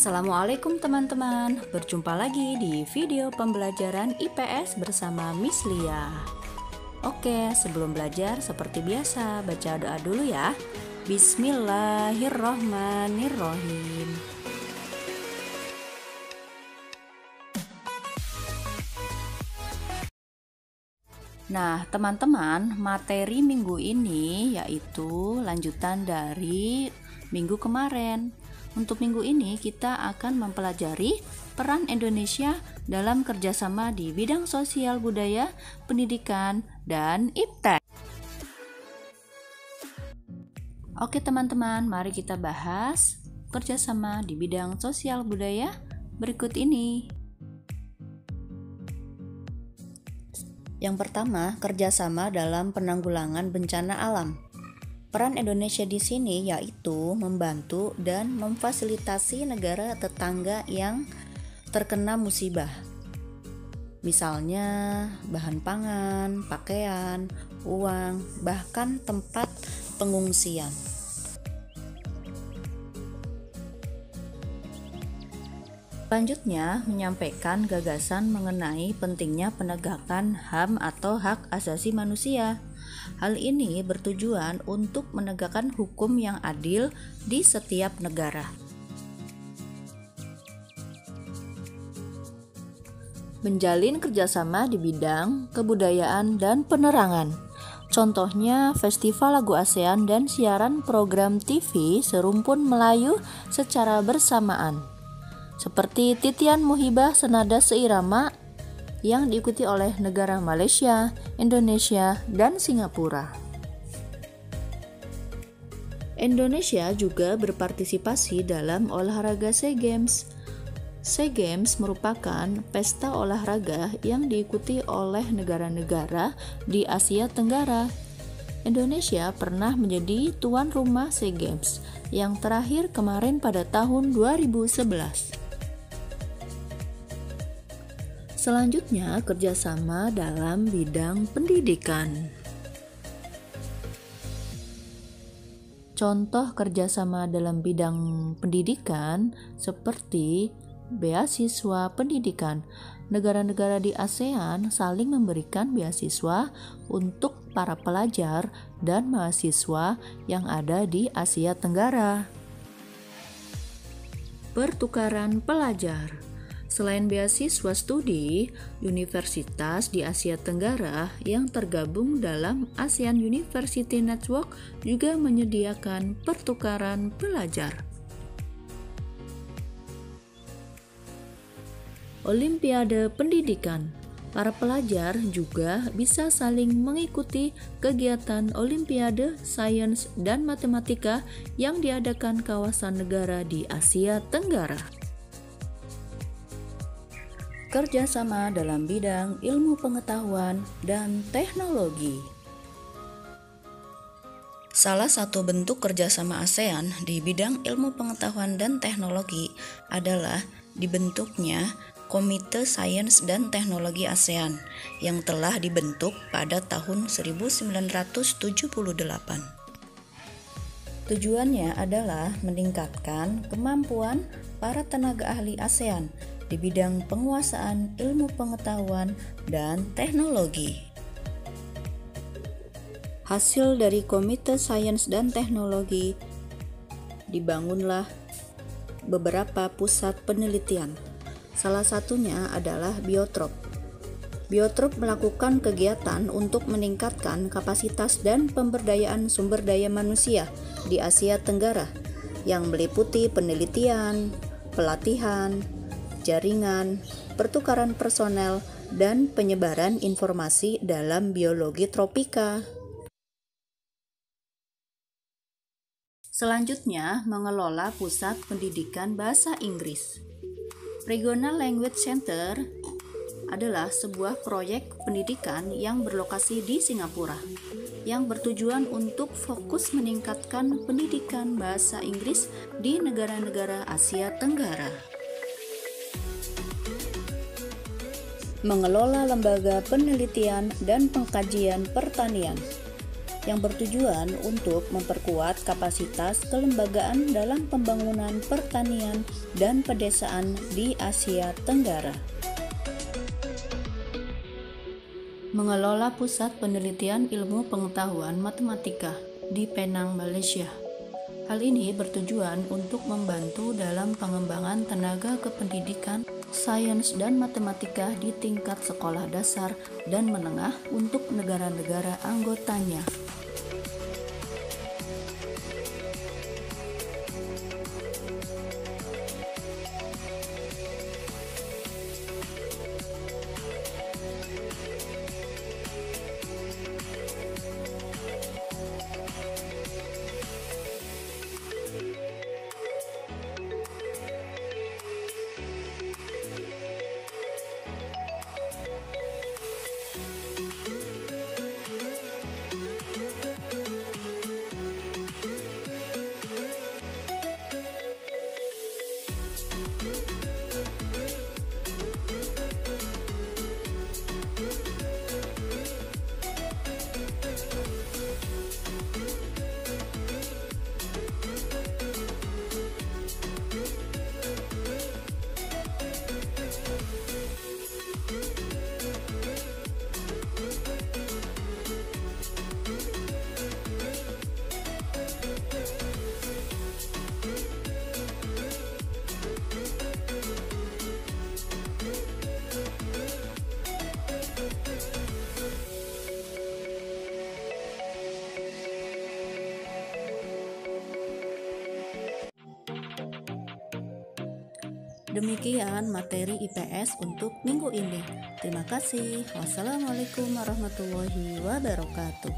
Assalamualaikum teman-teman, berjumpa lagi di video pembelajaran IPS bersama Miss Lia. Oke, sebelum belajar seperti biasa baca doa dulu ya. Bismillahirrohmanirrohim. Nah teman-teman, materi minggu ini yaitu lanjutan dari minggu kemarin. Untuk minggu ini kita akan mempelajari peran Indonesia dalam kerjasama di bidang sosial budaya, pendidikan, dan iptek. Oke teman-teman, mari kita bahas kerjasama di bidang sosial budaya berikut ini. Yang pertama, kerjasama dalam penanggulangan bencana alam. Peran Indonesia di sini yaitu membantu dan memfasilitasi negara tetangga yang terkena musibah. Misalnya bahan pangan, pakaian, uang, bahkan tempat pengungsian. Selanjutnya, menyampaikan gagasan mengenai pentingnya penegakan HAM atau hak asasi manusia. Hal ini bertujuan untuk menegakkan hukum yang adil di setiap negara. Menjalin kerjasama di bidang kebudayaan dan penerangan. Contohnya Festival Lagu ASEAN dan siaran program TV Serumpun Melayu secara bersamaan. Seperti Titian Muhibah Senada Seirama yang diikuti oleh negara Malaysia, Indonesia, dan Singapura. Indonesia juga berpartisipasi dalam olahraga SEA Games. SEA Games merupakan pesta olahraga yang diikuti oleh negara-negara di Asia Tenggara. Indonesia pernah menjadi tuan rumah SEA Games yang terakhir kemarin pada tahun 2011. Selanjutnya, kerjasama dalam bidang pendidikan. Contoh kerjasama dalam bidang pendidikan seperti beasiswa pendidikan. Negara-negara di ASEAN saling memberikan beasiswa untuk para pelajar dan mahasiswa yang ada di Asia Tenggara. Pertukaran pelajar. Selain beasiswa studi, universitas di Asia Tenggara yang tergabung dalam ASEAN University Network juga menyediakan pertukaran pelajar. Olimpiade pendidikan. Para pelajar juga bisa saling mengikuti kegiatan Olimpiade Sains dan Matematika yang diadakan kawasan negara di Asia Tenggara. Kerjasama dalam bidang ilmu pengetahuan dan teknologi. Salah satu bentuk kerjasama ASEAN di bidang ilmu pengetahuan dan teknologi adalah dibentuknya Komite Sains dan Teknologi ASEAN yang telah dibentuk pada tahun 1978. Tujuannya adalah meningkatkan kemampuan para tenaga ahli ASEAN di bidang penguasaan ilmu pengetahuan dan teknologi. Hasil dari Komite Sains dan Teknologi, dibangunlah beberapa pusat penelitian. Salah satunya adalah Biotrop. Biotrop melakukan kegiatan untuk meningkatkan kapasitas dan pemberdayaan sumber daya manusia di Asia Tenggara yang meliputi penelitian, pelatihan, jaringan, pertukaran personel, dan penyebaran informasi dalam biologi tropika. Selanjutnya, mengelola pusat pendidikan bahasa Inggris. Regional Language Center adalah sebuah proyek pendidikan yang berlokasi di Singapura, yang bertujuan untuk fokus meningkatkan pendidikan bahasa Inggris di negara-negara Asia Tenggara. Mengelola lembaga penelitian dan pengkajian pertanian. yang bertujuan untuk memperkuat kapasitas kelembagaan dalam pembangunan pertanian dan pedesaan di Asia Tenggara. Mengelola Pusat Penelitian Ilmu Pengetahuan Matematika di Penang, Malaysia. Hal ini bertujuan untuk membantu dalam pengembangan tenaga kependidikan, sains, dan matematika di tingkat sekolah dasar dan menengah untuk negara-negara anggotanya. Demikian materi IPS untuk minggu ini. Terima kasih. Wassalamualaikum warahmatullahi wabarakatuh.